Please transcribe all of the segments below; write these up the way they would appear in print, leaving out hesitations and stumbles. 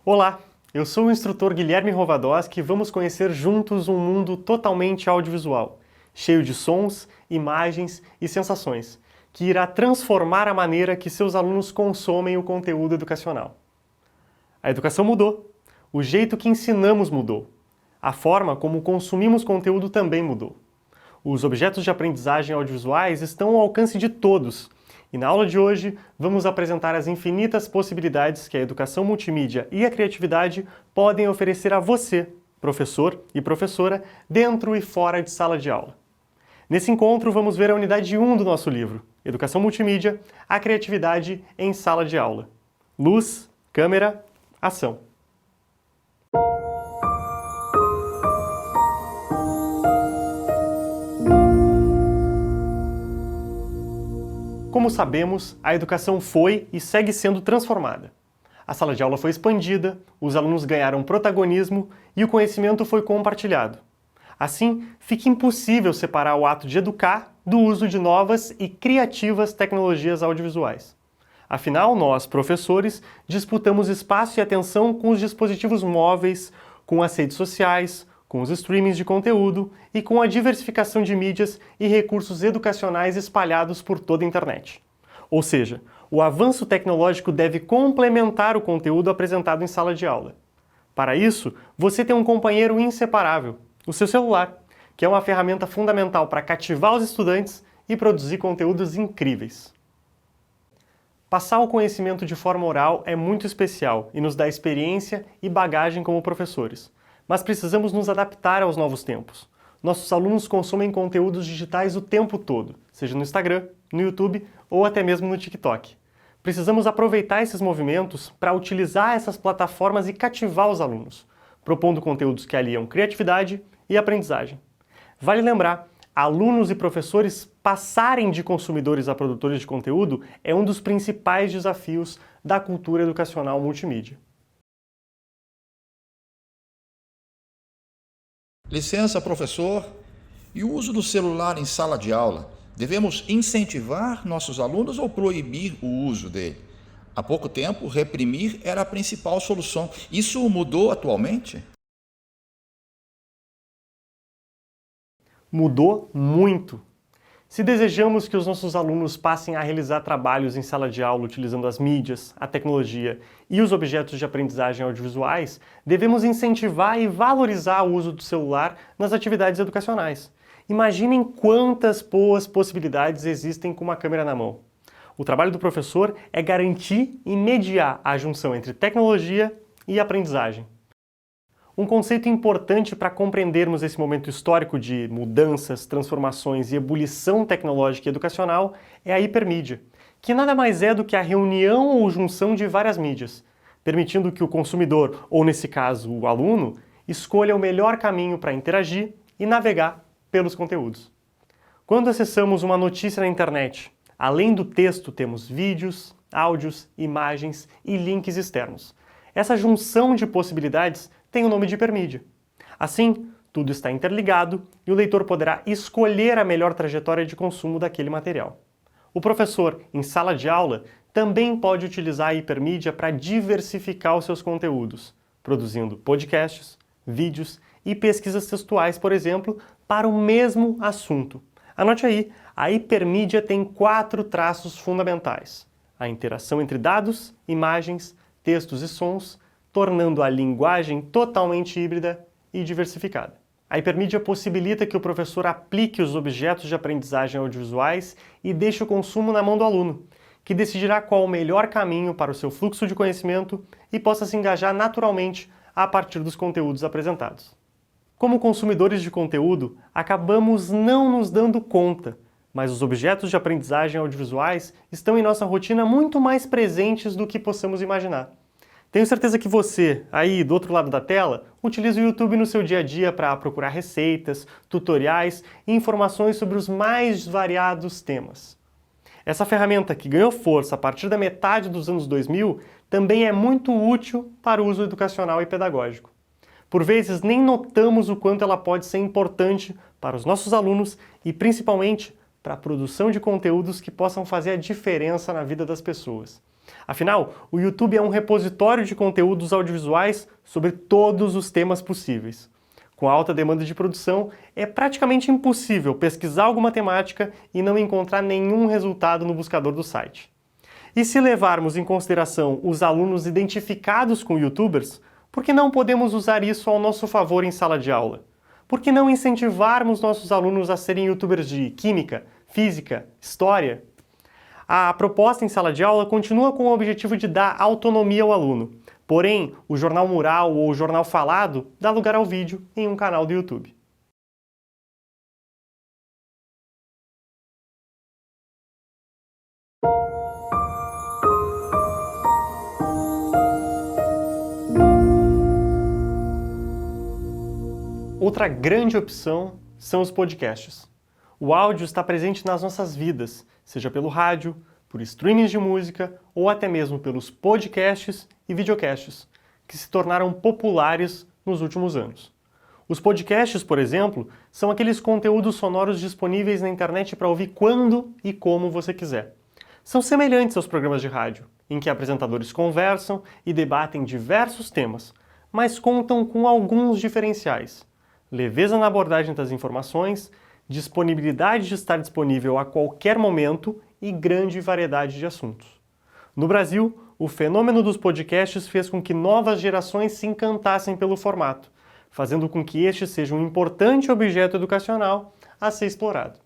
Olá, eu sou o instrutor Guilherme Rovadowski e vamos conhecer juntos um mundo totalmente audiovisual, cheio de sons, imagens e sensações, que irá transformar a maneira que seus alunos consomem o conteúdo educacional. A educação mudou, o jeito que ensinamos mudou, a forma como consumimos conteúdo também mudou. Os objetos de aprendizagem audiovisuais estão ao alcance de todos. E na aula de hoje, vamos apresentar as infinitas possibilidades que a educação multimídia e a criatividade podem oferecer a você, professor e professora, dentro e fora de sala de aula. Nesse encontro, vamos ver a unidade 1 do nosso livro, Educação Multimídia, a criatividade em sala de aula. Luz, câmera, ação. Como sabemos, a educação foi e segue sendo transformada. A sala de aula foi expandida, os alunos ganharam protagonismo e o conhecimento foi compartilhado. Assim, fica impossível separar o ato de educar do uso de novas e criativas tecnologias audiovisuais. Afinal, nós, professores, disputamos espaço e atenção com os dispositivos móveis, com as redes sociais, com os streamings de conteúdo e com a diversificação de mídias e recursos educacionais espalhados por toda a internet. Ou seja, o avanço tecnológico deve complementar o conteúdo apresentado em sala de aula. Para isso, você tem um companheiro inseparável, o seu celular, que é uma ferramenta fundamental para cativar os estudantes e produzir conteúdos incríveis. Passar o conhecimento de forma oral é muito especial e nos dá experiência e bagagem como professores. Mas precisamos nos adaptar aos novos tempos. Nossos alunos consomem conteúdos digitais o tempo todo, seja no Instagram, no YouTube ou até mesmo no TikTok. Precisamos aproveitar esses movimentos para utilizar essas plataformas e cativar os alunos, propondo conteúdos que aliam criatividade e aprendizagem. Vale lembrar, alunos e professores passarem de consumidores a produtores de conteúdo é um dos principais desafios da cultura educacional multimídia. Licença, professor. E o uso do celular em sala de aula? Devemos incentivar nossos alunos ou proibir o uso dele? Há pouco tempo, reprimir era a principal solução. Isso mudou atualmente? Mudou muito. Se desejamos que os nossos alunos passem a realizar trabalhos em sala de aula utilizando as mídias, a tecnologia e os objetos de aprendizagem audiovisuais, devemos incentivar e valorizar o uso do celular nas atividades educacionais. Imaginem quantas boas possibilidades existem com uma câmera na mão. O trabalho do professor é garantir e mediar a junção entre tecnologia e aprendizagem. Um conceito importante para compreendermos esse momento histórico de mudanças, transformações e ebulição tecnológica e educacional é a hipermídia, que nada mais é do que a reunião ou junção de várias mídias, permitindo que o consumidor, ou nesse caso o aluno, escolha o melhor caminho para interagir e navegar pelos conteúdos. Quando acessamos uma notícia na internet, além do texto temos vídeos, áudios, imagens e links externos. Essa junção de possibilidades tem o nome de hipermídia. Assim, tudo está interligado e o leitor poderá escolher a melhor trajetória de consumo daquele material. O professor, em sala de aula, também pode utilizar a hipermídia para diversificar os seus conteúdos, produzindo podcasts, vídeos e pesquisas textuais, por exemplo, para o mesmo assunto. Anote aí, a hipermídia tem 4 traços fundamentais: a interação entre dados, imagens, textos e sons, tornando a linguagem totalmente híbrida e diversificada. A hipermídia possibilita que o professor aplique os objetos de aprendizagem audiovisuais e deixe o consumo na mão do aluno, que decidirá qual o melhor caminho para o seu fluxo de conhecimento e possa se engajar naturalmente a partir dos conteúdos apresentados. Como consumidores de conteúdo, acabamos não nos dando conta, mas os objetos de aprendizagem audiovisuais estão em nossa rotina muito mais presentes do que possamos imaginar. Tenho certeza que você, aí do outro lado da tela, utiliza o YouTube no seu dia a dia para procurar receitas, tutoriais e informações sobre os mais variados temas. Essa ferramenta, que ganhou força a partir da metade dos anos 2000, também é muito útil para o uso educacional e pedagógico. Por vezes, nem notamos o quanto ela pode ser importante para os nossos alunos e, principalmente, para a produção de conteúdos que possam fazer a diferença na vida das pessoas. Afinal, o YouTube é um repositório de conteúdos audiovisuais sobre todos os temas possíveis. Com a alta demanda de produção, é praticamente impossível pesquisar alguma temática e não encontrar nenhum resultado no buscador do site. E se levarmos em consideração os alunos identificados com YouTubers, por que não podemos usar isso ao nosso favor em sala de aula? Por que não incentivarmos nossos alunos a serem YouTubers de química, física, história? A proposta em sala de aula continua com o objetivo de dar autonomia ao aluno. Porém, o jornal mural ou o jornal falado dá lugar ao vídeo em um canal do YouTube. Outra grande opção são os podcasts. O áudio está presente nas nossas vidas, seja pelo rádio, por streamings de música ou até mesmo pelos podcasts e videocasts, que se tornaram populares nos últimos anos. Os podcasts, por exemplo, são aqueles conteúdos sonoros disponíveis na internet para ouvir quando e como você quiser. São semelhantes aos programas de rádio, em que apresentadores conversam e debatem diversos temas, mas contam com alguns diferenciais: leveza na abordagem das informações, disponibilidade de estar disponível a qualquer momento e grande variedade de assuntos. No Brasil, o fenômeno dos podcasts fez com que novas gerações se encantassem pelo formato, fazendo com que este seja um importante objeto educacional a ser explorado.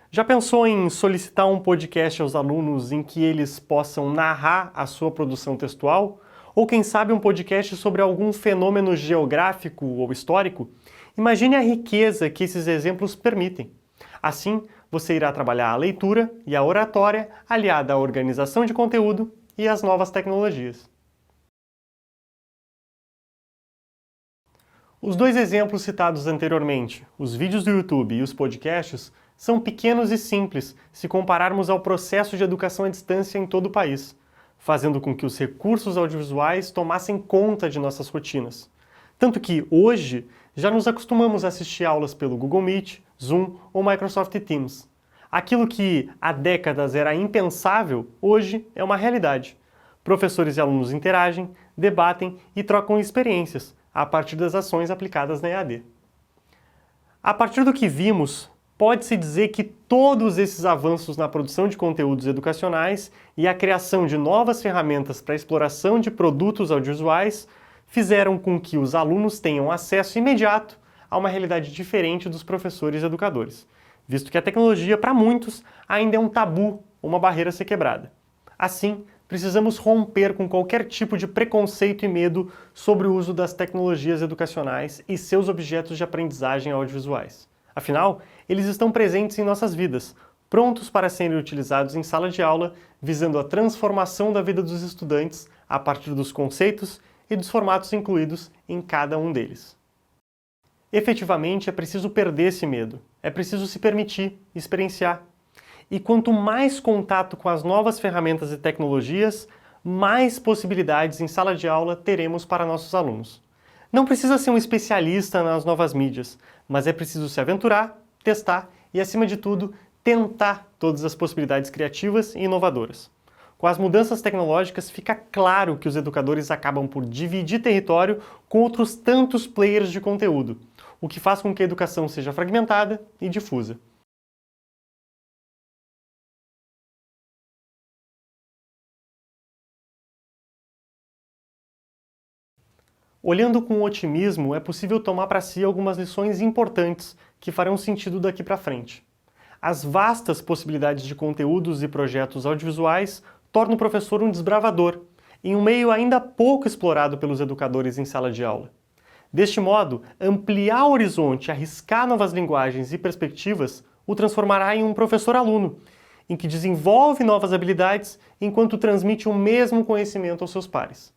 Já pensou em solicitar um podcast aos alunos em que eles possam narrar a sua produção textual? Ou quem sabe um podcast sobre algum fenômeno geográfico ou histórico? Imagine a riqueza que esses exemplos permitem. Assim, você irá trabalhar a leitura e a oratória aliada à organização de conteúdo e às novas tecnologias. Os dois exemplos citados anteriormente, os vídeos do YouTube e os podcasts, são pequenos e simples se compararmos ao processo de educação à distância em todo o país, fazendo com que os recursos audiovisuais tomassem conta de nossas rotinas. Tanto que, hoje, já nos acostumamos a assistir aulas pelo Google Meet, Zoom ou Microsoft Teams. Aquilo que há décadas era impensável, hoje é uma realidade. Professores e alunos interagem, debatem e trocam experiências a partir das ações aplicadas na EAD. A partir do que vimos, pode-se dizer que todos esses avanços na produção de conteúdos educacionais e a criação de novas ferramentas para a exploração de produtos audiovisuais fizeram com que os alunos tenham acesso imediato a uma realidade diferente dos professores e educadores, visto que a tecnologia, para muitos, ainda é um tabu, uma barreira a ser quebrada. Assim, precisamos romper com qualquer tipo de preconceito e medo sobre o uso das tecnologias educacionais e seus objetos de aprendizagem audiovisuais. Afinal, eles estão presentes em nossas vidas, prontos para serem utilizados em sala de aula, visando a transformação da vida dos estudantes a partir dos conceitos e dos formatos incluídos em cada um deles. Efetivamente, é preciso perder esse medo, é preciso se permitir, experienciar. E quanto mais contato com as novas ferramentas e tecnologias, mais possibilidades em sala de aula teremos para nossos alunos. Não precisa ser um especialista nas novas mídias, mas é preciso se aventurar, testar e, acima de tudo, tentar todas as possibilidades criativas e inovadoras. Com as mudanças tecnológicas, fica claro que os educadores acabam por dividir território com outros tantos players de conteúdo, o que faz com que a educação seja fragmentada e difusa. Olhando com otimismo, é possível tomar para si algumas lições importantes que farão sentido daqui para frente. As vastas possibilidades de conteúdos e projetos audiovisuais tornam o professor um desbravador, em um meio ainda pouco explorado pelos educadores em sala de aula. Deste modo, ampliar o horizonte, arriscar novas linguagens e perspectivas o transformará em um professor-aluno, em que desenvolve novas habilidades enquanto transmite o mesmo conhecimento aos seus pares.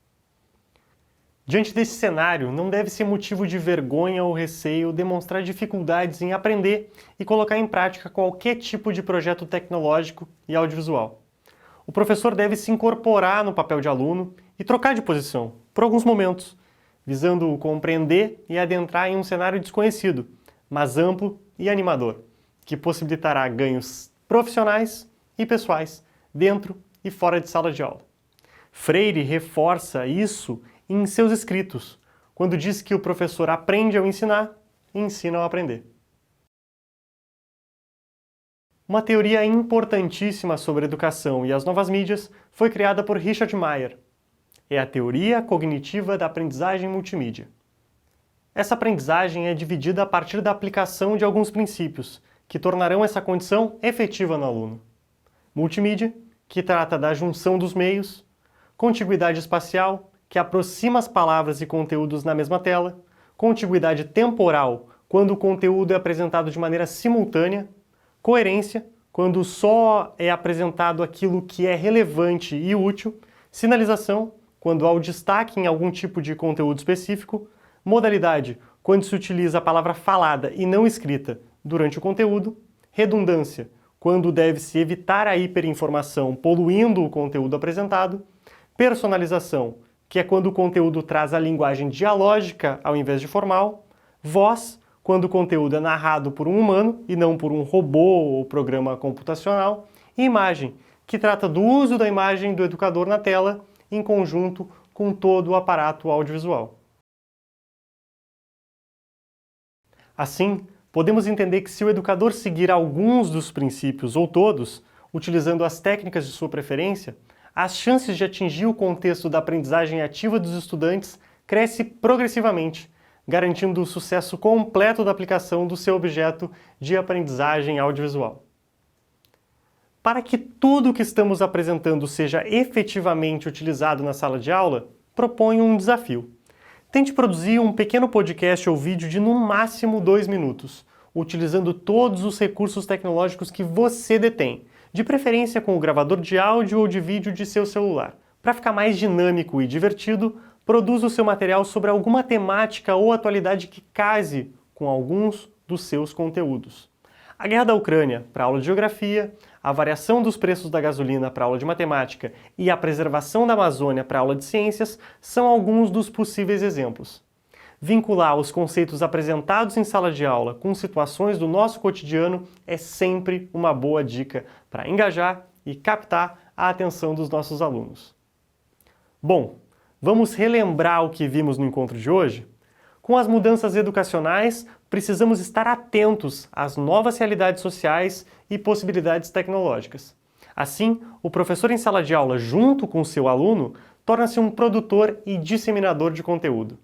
Diante desse cenário, não deve ser motivo de vergonha ou receio demonstrar dificuldades em aprender e colocar em prática qualquer tipo de projeto tecnológico e audiovisual. O professor deve se incorporar no papel de aluno e trocar de posição, por alguns momentos, visando compreender e adentrar em um cenário desconhecido, mas amplo e animador, que possibilitará ganhos profissionais e pessoais, dentro e fora de sala de aula. Freire reforça isso em seus escritos, quando diz que o professor aprende ao ensinar e ensina ao aprender. Uma teoria importantíssima sobre educação e as novas mídias foi criada por Richard Maier. É a teoria cognitiva da aprendizagem multimídia. Essa aprendizagem é dividida a partir da aplicação de alguns princípios, que tornarão essa condição efetiva no aluno. Multimídia, que trata da junção dos meios, contiguidade espacial, que aproxima as palavras e conteúdos na mesma tela, contiguidade temporal, quando o conteúdo é apresentado de maneira simultânea, coerência, quando só é apresentado aquilo que é relevante e útil, sinalização, quando há o destaque em algum tipo de conteúdo específico, modalidade, quando se utiliza a palavra falada e não escrita durante o conteúdo, redundância, quando deve-se evitar a hiperinformação poluindo o conteúdo apresentado, personalização, que é quando o conteúdo traz a linguagem dialógica ao invés de formal, voz, quando o conteúdo é narrado por um humano e não por um robô ou programa computacional, e imagem, que trata do uso da imagem do educador na tela em conjunto com todo o aparato audiovisual. Assim, podemos entender que se o educador seguir alguns dos princípios ou todos, utilizando as técnicas de sua preferência, as chances de atingir o contexto da aprendizagem ativa dos estudantes cresce progressivamente, garantindo o sucesso completo da aplicação do seu objeto de aprendizagem audiovisual. Para que tudo o que estamos apresentando seja efetivamente utilizado na sala de aula, proponho um desafio. Tente produzir um pequeno podcast ou vídeo de no máximo 2 minutos, utilizando todos os recursos tecnológicos que você detém, de preferência com o gravador de áudio ou de vídeo de seu celular. Para ficar mais dinâmico e divertido, produza o seu material sobre alguma temática ou atualidade que case com alguns dos seus conteúdos. A guerra da Ucrânia, para aula de geografia, a variação dos preços da gasolina para aula de matemática e a preservação da Amazônia para aula de ciências são alguns dos possíveis exemplos. Vincular os conceitos apresentados em sala de aula com situações do nosso cotidiano é sempre uma boa dica para engajar e captar a atenção dos nossos alunos. Bom, vamos relembrar o que vimos no encontro de hoje? Com as mudanças educacionais, precisamos estar atentos às novas realidades sociais e possibilidades tecnológicas. Assim, o professor em sala de aula, junto com o seu aluno, torna-se um produtor e disseminador de conteúdo.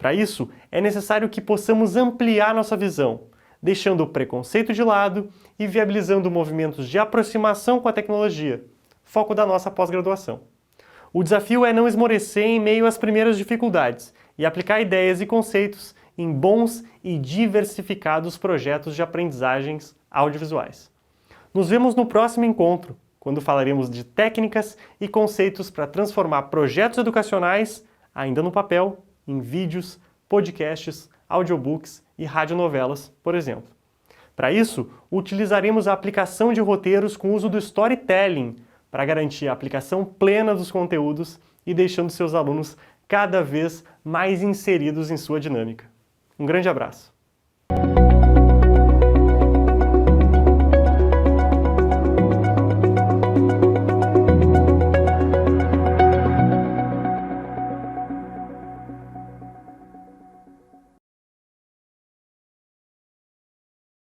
Para isso, é necessário que possamos ampliar nossa visão, deixando o preconceito de lado e viabilizando movimentos de aproximação com a tecnologia, foco da nossa pós-graduação. O desafio é não esmorecer em meio às primeiras dificuldades e aplicar ideias e conceitos em bons e diversificados projetos de aprendizagens audiovisuais. Nos vemos no próximo encontro, quando falaremos de técnicas e conceitos para transformar projetos educacionais, ainda no papel, em vídeos, podcasts, audiobooks e radionovelas, por exemplo. Para isso, utilizaremos a aplicação de roteiros com uso do storytelling para garantir a aplicação plena dos conteúdos e deixando seus alunos cada vez mais inseridos em sua dinâmica. Um grande abraço!